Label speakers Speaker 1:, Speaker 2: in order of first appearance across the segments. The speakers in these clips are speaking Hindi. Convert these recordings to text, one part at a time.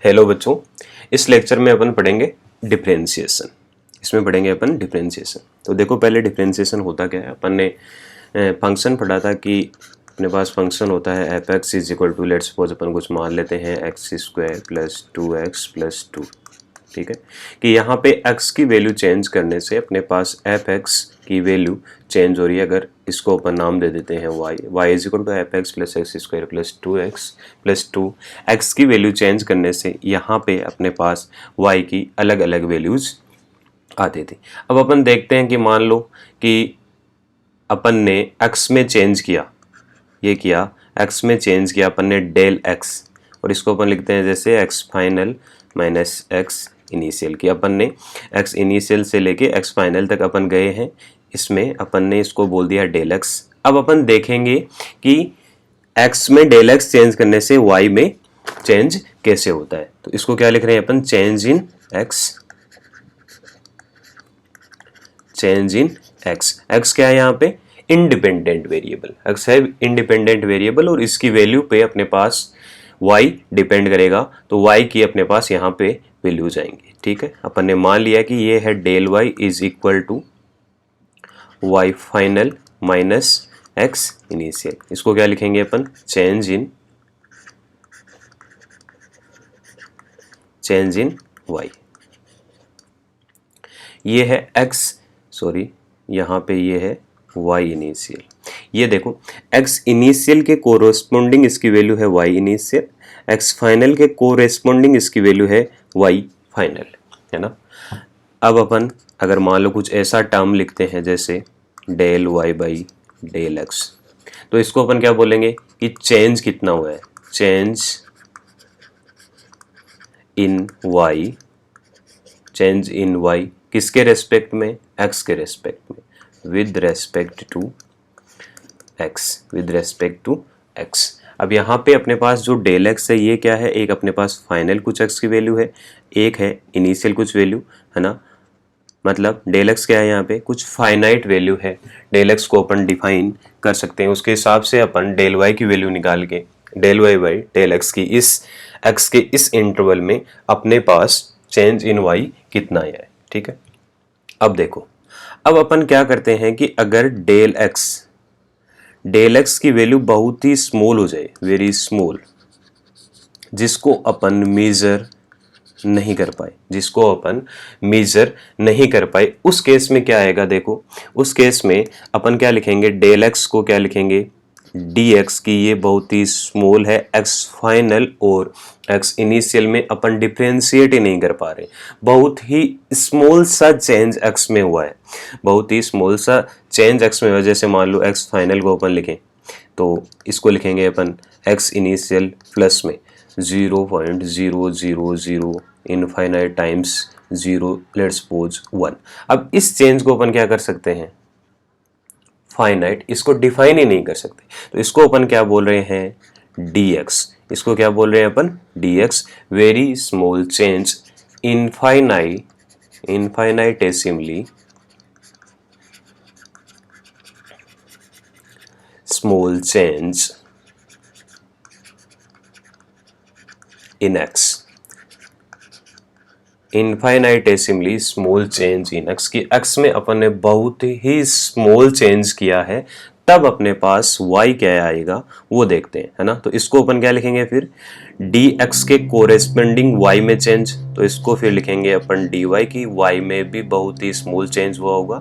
Speaker 1: हेलो बच्चों, इस लेक्चर में अपन पढ़ेंगे डिफरेंशिएशन। इसमें पढ़ेंगे अपन डिफरेंशिएशन। तो देखो पहले डिफरेंशिएशन होता क्या है। अपन ने फंक्शन पढ़ा था कि अपने पास फंक्शन होता है F X is equal to, let's suppose अपन कुछ मान लेते हैं x square plus 2x plus 2। ठीक है कि यहाँ पे x की वैल्यू चेंज करने से अपने पास एफ एक्स की वैल्यू चेंज हो रही है। अगर इसको अपन नाम दे देते हैं y is equal to F X plus X square plus 2x plus 2। x की वैल्यू चेंज करने से यहाँ पे अपने पास y की अलग अलग वैल्यूज आती थी। अब अपन देखते हैं कि मान लो कि अपन ने x में चेंज किया, ये किया x में चेंज किया अपन ने डेल x, और इसको अपन लिखते हैं जैसे x final minus x initial की। अपन ने x इनिशियल से लेके x फाइनल तक अपन गए हैं, इसमें अपन ने इसको बोल दिया डेल x। अब अपन देखेंगे कि x में डेल x चेंज करने से y में चेंज कैसे होता है। तो इसको क्या लिख रहे हैं अपन, change in x। Change in x, x क्या है यहाँ पे, इंडिपेंडेंट वेरिएबल। x है इंडिपेंडेंट वेरिएबल और इसकी वैल्यू पे अपने पास y डिपेंड करेगा, तो y की अपने पास यहाँ पे वैल्यूज आएंगी। ठीक है, अपन ने मान लिया कि ये है del y is equal to y final minus x initial. इसको क्या लिखेंगे अपन, चेंज इन y। ये है x, सॉरी यहाँ पे ये है y इनिशियल। ये देखो x इनिशियल के कोरोस्पोंडिंग इसकी वैल्यू है y इनिशियल, x फाइनल के कोरेस्पोंडिंग इसकी वैल्यू है y फाइनल, है ना। अब अपन अगर मान लो कुछ ऐसा टर्म लिखते हैं जैसे del y by del x, तो इसको अपन क्या बोलेंगे कि चेंज कितना हुआ है, change in y। Change in y किसके रेस्पेक्ट में, x के रेस्पेक्ट में, with respect to x, with respect to x। अब यहाँ पे अपने पास जो डेल x है ये क्या है, एक अपने पास फाइनल कुछ x की वैल्यू है, एक है इनिशियल कुछ वैल्यू, है ना। मतलब डेल x क्या है, यहाँ पे कुछ फाइनाइट वैल्यू है। डेल x को अपन डिफाइन कर सकते हैं, उसके हिसाब से अपन डेल y की वैल्यू निकाल के del y by del x की इस x के इस इंटरवल में अपने पास चेंज इन y कितना आया है। ठीक है, अब देखो, अब अपन क्या करते हैं कि अगर डेल x की वैल्यू बहुत ही स्मॉल हो जाए, वेरी स्मॉल, जिसको अपन मेजर नहीं कर पाए, उस केस में क्या आएगा, देखो उस केस में अपन क्या लिखेंगे, डेल x को क्या लिखेंगे, dx की ये बहुत ही स्मॉल है, x फाइनल और x इनिशियल में अपन डिफ्रेंशिएट ही नहीं कर पा रहे, बहुत ही स्मॉल सा चेंज x में हुआ है, बहुत ही स्मॉल सा चेंज x में हुआ। जैसे मान लो x फाइनल को अपन लिखें तो इसको लिखेंगे अपन x इनिशियल प्लस में 0.000 इनफाइनाइट टाइम्स 0, लेट्स सपोज 1। अब इस चेंज को अपन क्या कर सकते हैं, फाइनाइट, इसको डिफाइन ही नहीं कर सकते, तो इसको अपन क्या बोल रहे हैं, dx। इसको क्या बोल रहे हैं अपन, dx, very small change, infinitesimally small change in x, infinitesimally small change in x की x में अपन ने बहुत ही स्मॉल चेंज किया है, तब अपने पास y क्या आएगा वो देखते हैं, है ना। तो इसको अपन क्या लिखेंगे फिर, dx के कोरेस्पोंडिंग y में चेंज, तो इसको फिर लिखेंगे अपन dy की y में भी बहुत ही स्मॉल चेंज हुआ होगा,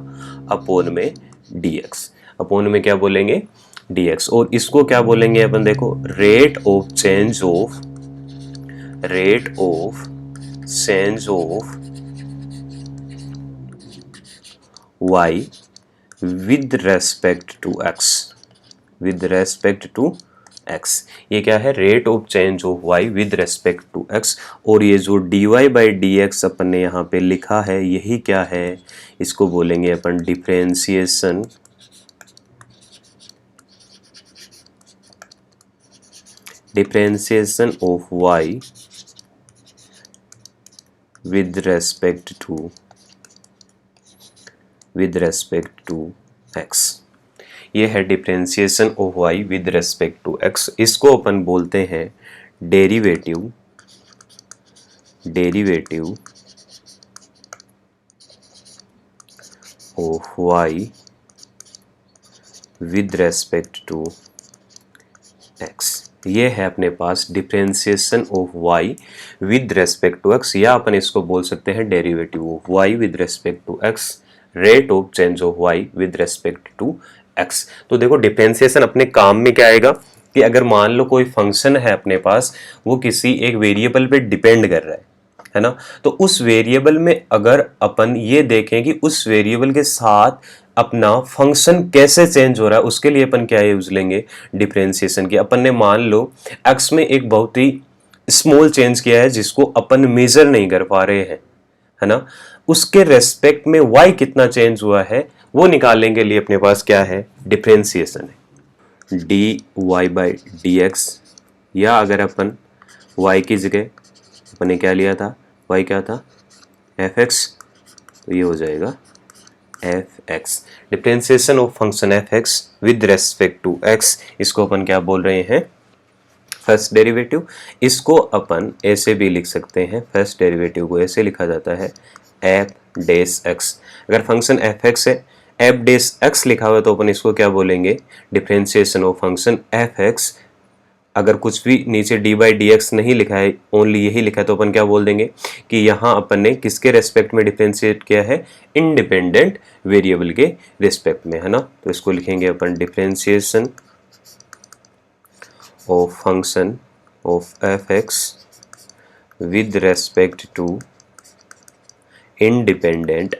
Speaker 1: अपोन में dx, अपोन में क्या बोलेंगे, dx। और इसको क्या बोलेंगे अपन, देखो rate of change of y with respect to x, ये क्या है, rate of change of y with respect to x। और ये जो dy by dx अपन ने यहाँ पे लिखा है, यही क्या है, इसको बोलेंगे अपन differentiation of y with respect to x। ये है differentiation of y with respect to x। इसको अपन बोलते हैं derivative derivative of Y with respect to X. ये है अपने पास differentiation of y with respect to x, या अपन इसको बोल सकते हैं derivative of y with respect to x, rate of change of y with respect to x। तो देखो डिफरेंशिएशन अपने काम में क्या आएगा कि अगर मान लो कोई फंक्शन है अपने पास, वो किसी एक वेरिएबल पे डिपेंड कर रहा है ना, तो उस वेरिएबल में अगर अपन ये देखें कि उस वेरिएबल के साथ अपना फंक्शन कैसे चेंज हो रहा है, उसके लिए अपन क्या यूज लेंगे, डिफरेंशिएशन की। अपन ने मान लो x में एक बहुत ही स्मॉल चेंज किया है जिसको अपन मेजर नहीं कर पा रहे हैं, है ना, उसके रेस्पेक्ट में y कितना चेंज हुआ है वो निकालने के लिए अपने पास क्या है, डिफरेंशिएशन है, dy बाई dx। या अगर अपन y की जगह अपन ने क्या लिया था, y क्या था, fx, तो ये हो जाएगा fx। Differentiation of function fx with respect to x, इसको अपन क्या बोल रहे हैं, फर्स्ट डेरिवेटिव। इसको अपन ऐसे भी लिख सकते हैं, फर्स्ट डेरिवेटिव को ऐसे लिखा जाता है f डेस x। अगर फंक्शन fx है, f डेस x लिखा हुआ है, तो अपन इसको क्या बोलेंगे, डिफरेंशिएशन ऑफ फंक्शन fx। अगर कुछ भी नीचे डी बाई डी एक्स नहीं लिखा है, ओनली यही लिखा है, तो अपन क्या बोल देंगे कि यहाँ अपन ने किसके रेस्पेक्ट में डिफरेंशिएट किया है, इंडिपेंडेंट वेरिएबल के रेस्पेक्ट में, है ना। तो इसको लिखेंगे अपन differentiation of function of F X with respect to independent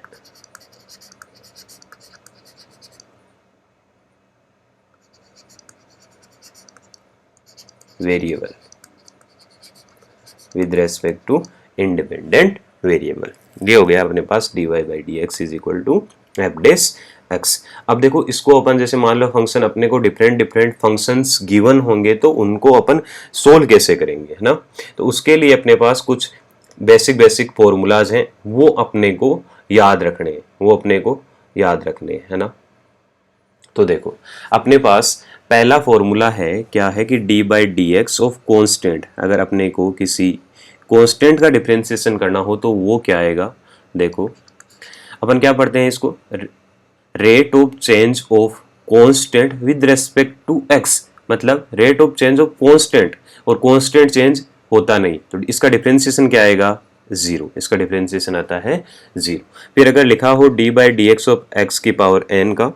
Speaker 1: variable, with respect to independent variable. ये हो गया अपने पास dy by D X is equal to F dash X. अब देखो इसको अपन जैसे मान लो फंक्शन अपने को डिफरेंट फंक्शंस गिवन होंगे, तो उनको अपन सोल्व कैसे करेंगे, है ना। तो उसके लिए अपने पास कुछ बेसिक फॉर्मूलाज हैं, वो अपने को याद रखने है ना। तो देखो अपने पास पहला फॉर्मूला है, क्या है कि D by D x of constant. अगर अपने को किसी कॉन्स्टेंट का डिफरेंशिएशन करना हो तो वो क्या आएगा, देखो अपन क्या पढ़ते हैं इसको, rate of change of constant with respect to X. मतलब rate of change of constant, और कॉन्स्टेंट चेंज होता नहीं, तो इसका डिफरेंशिएशन क्या आएगा, जीरो। इसका डिफरेंशिएशन आता है जीरो। फिर अगर लिखा हो D by D x of x की पावर एन का,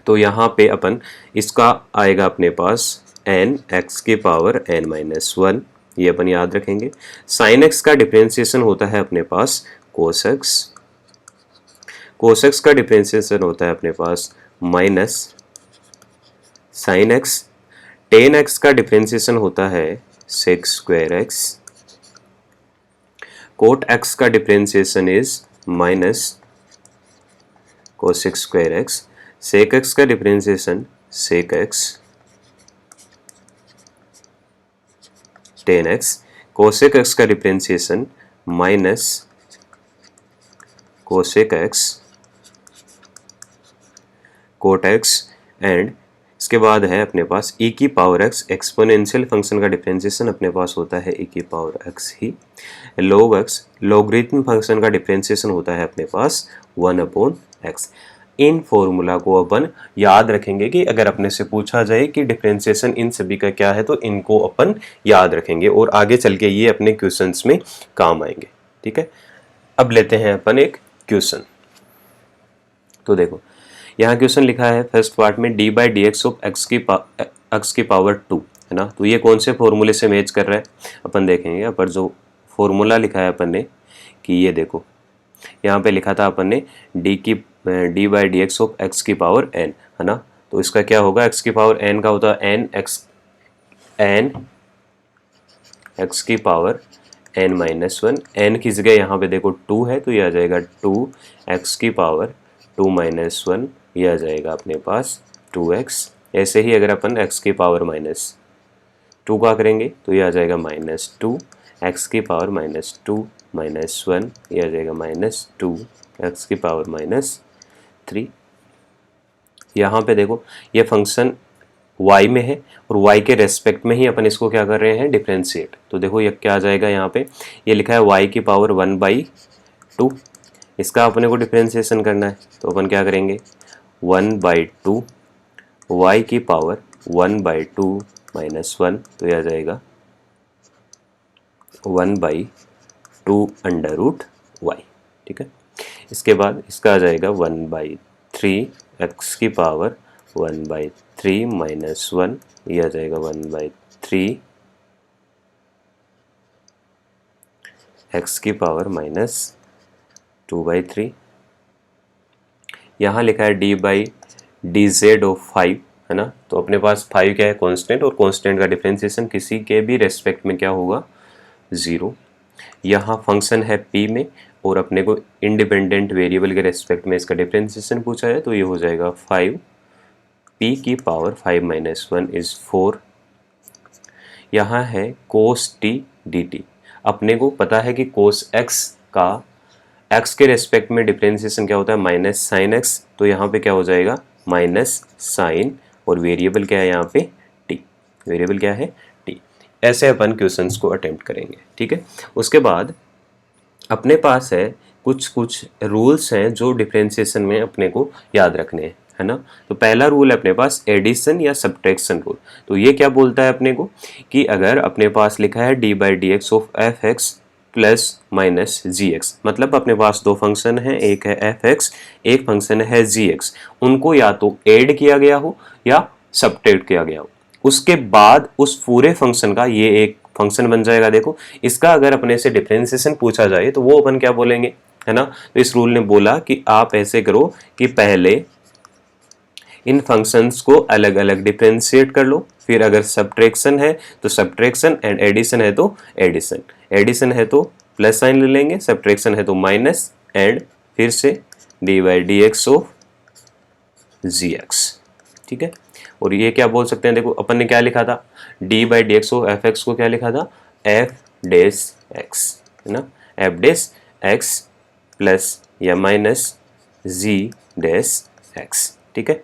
Speaker 1: तो यहाँ पे अपन इसका आएगा अपने पास एन एक्स की पावर एन माइनस वन, ये अपन याद रखेंगे। साइन एक्स का डिफरेंशिएशन होता है अपने पास कोस एक्स, कोस एक्स का डिफरेंशिएशन होता है अपने पास minus sine X. Tan X का डिफरेंशिएशन होता है sec square X. Cot X का differentiation is minus cosec square X. Sec X का differentiation sec X tan X. Cosec X का differentiation minus cosec X cot X. And इसके बाद है अपने पास e की पावर x। एक्सपोनेंशियल फंक्शन का डिफरेंशिएशन अपने पास होता है e की पावर x ही। log x लॉगरिथम फंक्शन का डिफरेंशिएशन होता है अपने पास 1/x। इन फॉर्मूला को अपन याद रखेंगे कि अगर अपने से पूछा जाए कि डिफरेंशिएशन इन सभी का क्या है, तो इनको अपन याद रखेंगे और आगे चल के ये अपने क्वेश्चंस में काम आएंगे। ठीक है, अब लेते हैं अपन एक क्वेश्चन। तो देखो यहाँ क्वेश्चन लिखा है फर्स्ट पार्ट में D by D x of x की पावर 2, है ना। तो ये कौन से फॉर्मूले से मैच कर रहा है अपन देखेंगे। पर जो फॉर्मूला लिखा है अपन ने कि ये देखो यहाँ पे लिखा था अपन ने D by D x of x की पावर एन, है ना। तो इसका क्या होगा, एक्स की पावर एन का होता है एन एक्स की power N minus one. N की जगह यहाँ पे देखो 2 है, तो ये आ जाएगा 2 एक्स की पावर 2 माइनस वन, ये आ जाएगा अपने पास 2x। ऐसे ही अगर अपन x की पावर माइनस 2 का करेंगे तो ये आ जाएगा माइनस 2 एक्स की पावर माइनस 2 माइनस वन, ये आ जाएगा माइनस 2 एक्स की पावर माइनस 3। यहाँ पे देखो ये फंक्शन y में है और y के रेस्पेक्ट में ही अपन इसको क्या कर रहे हैं, डिफ्रेंशिएट। तो देखो ये क्या आ जाएगा, यहाँ पे ये लिखा है y की पावर 1/2, इसका अपने को डिफ्रेंशिएशन करना है। तो अपन क्या करेंगे, 1/2 y की पावर 1/2 -1, तो यह आ जाएगा 1/2 अंडर रूट y। ठीक है, इसके बाद इसका आ जाएगा 1/3 x की पावर 1/3 -1, यह आ जाएगा 1/3 x की पावर -2/3। यहाँ लिखा है d/dz ऑफ 5, है ना। तो अपने पास 5 क्या है, कांस्टेंट, और कांस्टेंट का डिफरेंशिएशन किसी के भी रेस्पेक्ट में क्या होगा, 0। यहाँ फंक्शन है p में और अपने को इंडिपेंडेंट वेरिएबल के रेस्पेक्ट में इसका डिफरेंशिएशन पूछा है, तो ये हो जाएगा 5 p की पावर 5 -1 इज 4। यहाँ है cos t dt, अपने को पता है कि cos x का x के रेस्पेक्ट में डिफरेंशिएशन क्या होता है, माइनस साइन x, तो यहाँ पे क्या हो जाएगा, माइनस साइन, और वेरिएबल क्या है यहाँ पे, t, वेरिएबल क्या है, t। ऐसे अपन क्वेश्चंस को अटेम्प्ट करेंगे। ठीक है, उसके बाद अपने पास है कुछ रूल्स हैं जो डिफरेंशिएशन में अपने को याद रखने हैं, है ना। तो पहला रूल है अपने पास एडिशन या सब्ट्रैक्शन रूल। तो ये क्या बोलता है अपने को कि अगर अपने पास लिखा है d/dx of f(x) plus minus gx, मतलब अपने पास दो फंक्शन हैं, एक है f(x), एक फंक्शन है gx, उनको या तो ऐड किया गया हो या सब्ट्रैक्ट किया गया हो, उसके बाद उस पूरे फंक्शन का ये एक फंक्शन बन जाएगा। देखो इसका अगर अपने से डिफरेंशिएशन पूछा जाए तो वो अपन क्या बोलेंगे, है ना। तो इस रूल ने बोला कि आप ऐसे करो कि पहले इन फंक्शंस को अलग अलग डिफरेंशिएट कर लो, फिर अगर सब्ट्रैक्शन है तो सब्ट्रैक्शन एंड एडिशन है तो एडिशन, एडिशन है तो प्लस साइन ले लेंगे, सब्ट्रैक्शन है तो माइनस, एंड फिर से d/dx ऑफ gx। ठीक है, और ये क्या बोल सकते हैं, देखो अपन ने क्या लिखा था, d/dx ऑफ f(x) को क्या लिखा था, f'(x), है ना, f'(x) प्लस या माइनस g'(x). ठीक है,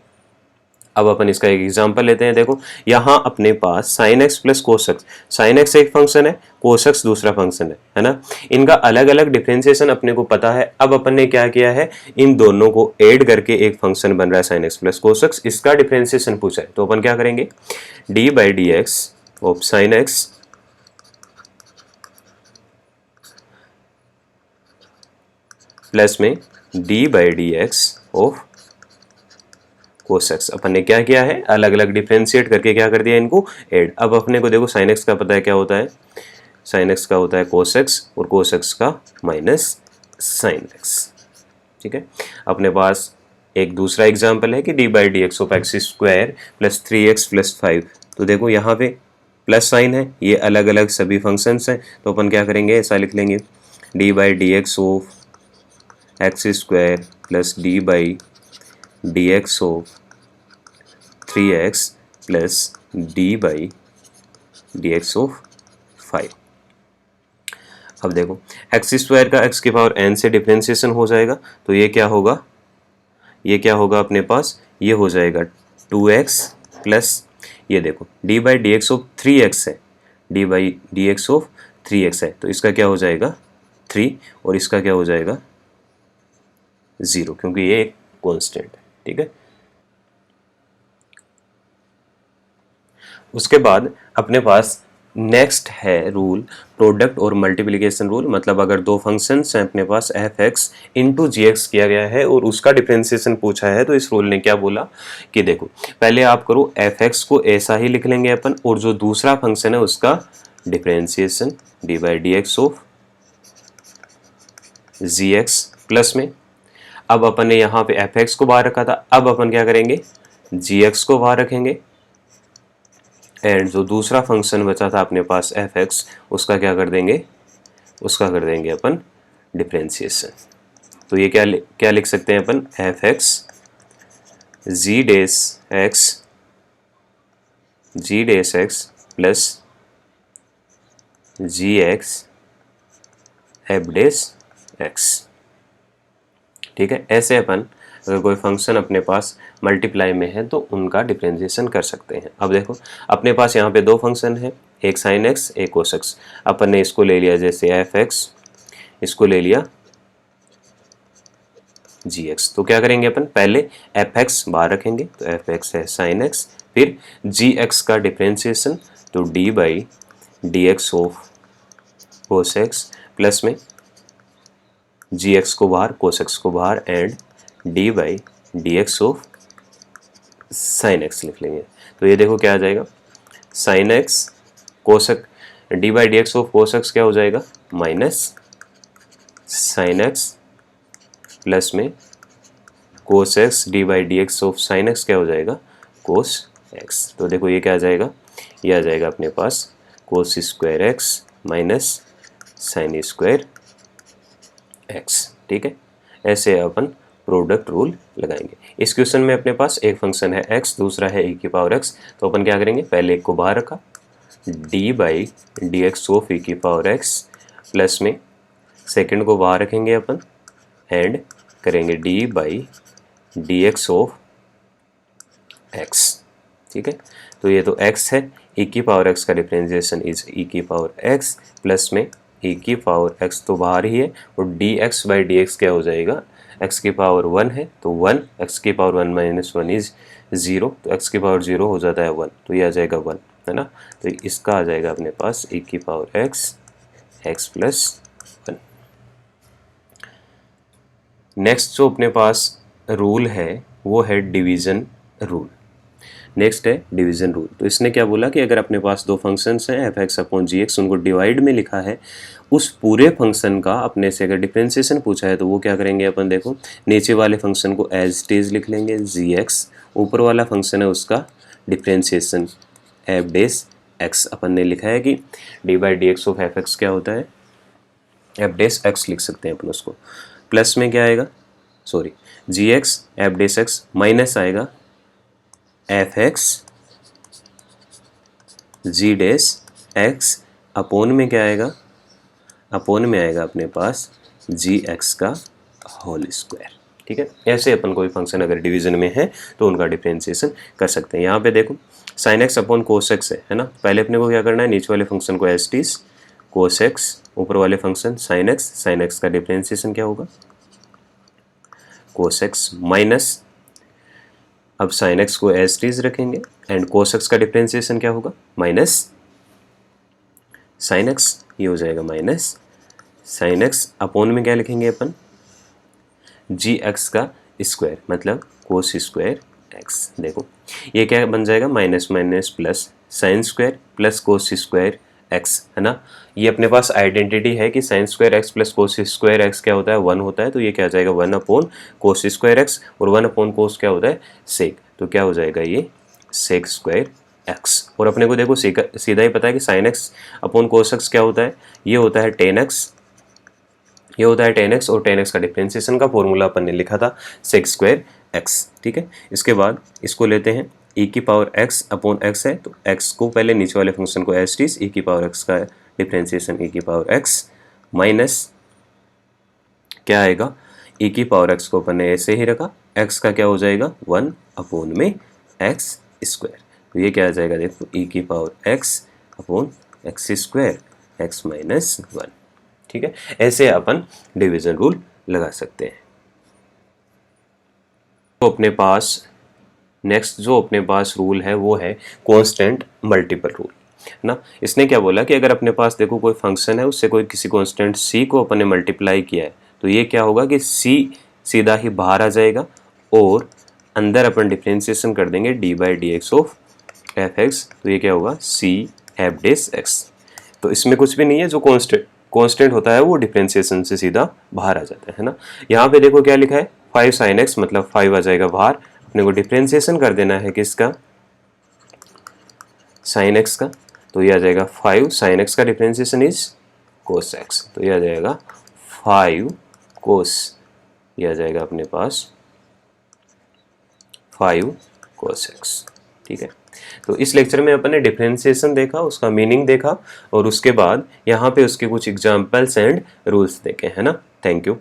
Speaker 1: अब अपन इसका एक एग्जांपल लेते हैं। देखो यहाँ अपने पास sin x plus cos x, sin x एक फंक्शन है, cos x दूसरा फंक्शन है ना। इनका अलग अलग डिफरेंशिएशन अपने को पता है। अब अपन ने क्या किया है, इन दोनों को ऐड करके एक फंक्शन बन रहा है sin x plus cos x, इसका डिफरेंशिएशन पूछा है। तो अपन क्या करेंगे, d/dx of sin x plus में d/dx ऑफ cos x, अपन ने क्या किया है, अलग अलग डिफरेंशिएट करके क्या कर दिया, इनको ऐड। अब अपने को देखो sin x का पता है क्या होता है, sin x का होता है cos x और cos x का माइनस sin x। ठीक है, अपने पास एक दूसरा एग्जांपल है कि d/dx of x square plus 3x plus 5। तो देखो यहाँ पे प्लस साइन है, ये अलग अलग सभी फंक्शंस हैं, तो अपन क्या करेंगे, ऐसा लिख लेंगे d/dx of x square plus d/dx of 3x plus d/dx of 5। अब देखो एक्स स्क्वायर का x की पावर n से डिफरेंशिएशन हो जाएगा, तो ये क्या होगा, ये क्या होगा अपने पास, ये हो जाएगा 2x प्लस, ये देखो d/dx ऑफ 3x है, d/dx ऑफ 3x है, तो इसका क्या हो जाएगा 3 और इसका क्या हो जाएगा 0, क्योंकि ये एक कांस्टेंट है। ठीक है, उसके बाद अपने पास नेक्स्ट है रूल प्रोडक्ट और मल्टीप्लिकेशन रूल। मतलब अगर दो फंक्शंस हैं अपने पास f(x) इंटू gx किया गया है और उसका डिफरेंशिएशन पूछा है, तो इस रूल ने क्या बोला कि देखो पहले आप करो f(x) को ऐसा ही लिख लेंगे अपन, और जो दूसरा फंक्शन है उसका differentiation d/dx of gx plus में, अब अपन ने यहाँ पे f(x) को बाहर रखा था, अब अपन क्या करेंगे, gx को बाहर रखेंगे, एंड जो दूसरा फंक्शन बचा था अपने पास f(x), उसका क्या कर देंगे, उसका कर देंगे अपन डिफरेंशिएशन। तो ये क्या लिख सकते हैं अपन, f(x) g'(x) plus gx f'(x). ठीक है, ऐसे अपन अगर कोई फंक्शन अपने पास मल्टीप्लाई में है तो उनका डिफरेंशिएशन कर सकते हैं। अब देखो अपने पास यहाँ पे दो फंक्शन है, एक साइन एक्स एक कोस एक्स। अपन ने इसको ले लिया जैसे एफ एक्स, इसको ले लिया जी एक्स। तो क्या करेंगे अपन, पहले एफ एक्स बाहर रखेंगे तो एफ एक्स है साइन एक्स, फिर जी एक्स का डिफरेंशिएशन तो D by D x of cos x plus में जी एक्स को बाहर कोस एक्स को बाहर and D by D x of sine x लिख लेंगे। तो ये देखो क्या आ जाएगा, sine x cos D by D x of cos x क्या हो जाएगा माइनस साइन एक्स प्लस में cos x D by D x of sine x क्या हो जाएगा कोस एक्स। तो देखो ये क्या आ जाएगा, ये आ जाएगा अपने पास cos square X minus sine square X. ठीक है, ऐसे अपन प्रोडक्ट रूल लगाएंगे। इस क्वेश्चन में अपने पास एक फंक्शन है x, दूसरा है e की पावर x। तो अपन क्या करेंगे, पहले एक को बाहर रखा d by D x of e की पावर x प्लस में सेकंड को बाहर रखेंगे अपन एंड करेंगे d by D x of x। ठीक है, तो ये तो x है, e की पावर x का डिफरेंशिएशन इज e की पावर x प्लस में e की पावर x तो बाहर ही है और dx बाई डी एक्स क्या हो जाएगा, x की पावर 1 है तो 1, x की पावर 1 माइनस 1 इज 0, तो x की पावर 0 हो जाता है 1, तो ये आ जाएगा 1 है ना। तो इसका आ जाएगा अपने पास e की पावर x प्लस 1। नेक्स्ट जो अपने पास रूल है वो है डिवीज़न रूल। नेक्स्ट है डिवीज़न रूल। तो इसने क्या बोला कि अगर अपने पास दो फंक्शंस हैं एफ एक्स अपॉन जी एक्स, उनको डिवाइड में लिखा है, उस पूरे फंक्शन का अपने से अगर डिफरेंशिएशन पूछा है तो वो क्या करेंगे अपन, देखो नीचे वाले फंक्शन को एज इट इज लिख लेंगे जी एक्स, ऊपर वाला फंक्शन है उसका डिफरेंशिएशन एफ डेस एक्स। अपन ने लिखा है कि D by D x of F x क्या होता है, एफ डेस एक्स लिख सकते हैं अपन उसको। प्लस में क्या आएगा, सॉरी जी x F dash x minus आएगा एफ एक्स जी डेस एक्स अपोन में क्या आएगा, अपोन में आएगा अपने पास जी एक्स का होल स्क्वायर। ठीक है, ऐसे अपन कोई फंक्शन अगर डिवीजन में है तो उनका डिफरेंशिएशन कर सकते हैं। यहाँ पे देखो sine x upon cos x है ना, पहले अपने को क्या करना है, नीचे वाले फंक्शन को एज टीज कोस एक्स, ऊपर वाले फंक्शन साइन एक्स का डिफरेंशिएशन क्या होगा कोस एक्स माइनस, अब साइन एक्स को एज टीज रखेंगे एंड कोस एक्स का डिफरेंशिएशन क्या होगा माइनस साइन एक्स, ये हो जाएगा माइनस साइन एक्स अपोन में क्या लिखेंगे अपन जी एक्स का स्क्वायर मतलब कोस स्क्वायर एक्स। देखो ये क्या बन जाएगा minus minus plus sine square plus cos square x है ना। ये अपने पास आइडेंटिटी है कि sign square x plus cos square x क्या होता है 1 होता है, तो ये क्या आ जाएगा 1 अपॉन कोस स्क्वायर एक्स और 1 अपॉन कोस क्या होता है सेक, तो क्या हो जाएगा ये सेक स्क्वायर एक्स। और अपने को देखो सीधा ही पता है कि sine x upon cos x क्या होता है, ये होता है टेन एक्स, ये होता है टेन एक्स और टेन एक्स का डिफरेंशिएशन का फॉर्मूला अपन ने लिखा था सेक स्क्वायर एक्स। ठीक है, इसके बाद इसको लेते हैं e की पावर x अपॉन x है तो x को पहले नीचे वाले फंक्शन को एज टीज e की पावर x का डिफरेंशिएशन e की पावर x माइनस क्या आएगा e की पावर x को अपन ने ऐसे ही रखा, x का क्या हो जाएगा 1 अपॉन में x स्क्वायर, तो ये क्या आ जाएगा देखो e की power x upon x square x minus 1। ठीक है, ऐसे अपन डिवीजन रूल लगा सकते हैं। तो अपने पास नेक्स्ट जो अपने पास रूल है वो है कांस्टेंट मल्टीपल रूल ना। इसने क्या बोला कि अगर अपने पास देखो कोई फंक्शन है उससे कोई किसी कांस्टेंट c को अपन ने मल्टीप्लाई किया है तो ये क्या होगा कि c सीधा ही बाहर आ जाएगा और अंदर अपन डिफरेंशिएशन कर देंगे D by D x of F x, तो ये क्या होगा c एफ डेस एक्स। तो इसमें कुछ भी नहीं है, जो कांस्टेंट होता है वो डिफरेंशिएशन से सीधा बाहर आ जाता है ना। यहाँ पे देखो क्या लिखा है 5 sin x मतलब 5 आ जाएगा बाहर, अपने को डिफरेंशिएशन कर देना है किसका साइन एक्स का, तो ये आ जाएगा 5 साइन एक्स का डिफरेंशिएशन इज कोस एक्स, तो ये आ जाएगा 5 कोस, ये आ जाएगा अपने पास 5 कोस एक्स। ठीक है, तो इस लेक्चर में अपन ने डिफरेंशिएशन देखा, उसका मीनिंग देखा और उसके बाद यहाँ पे उसके कुछ एग्जाम्पल्स एंड रूल्स देखे है ना। Thank you.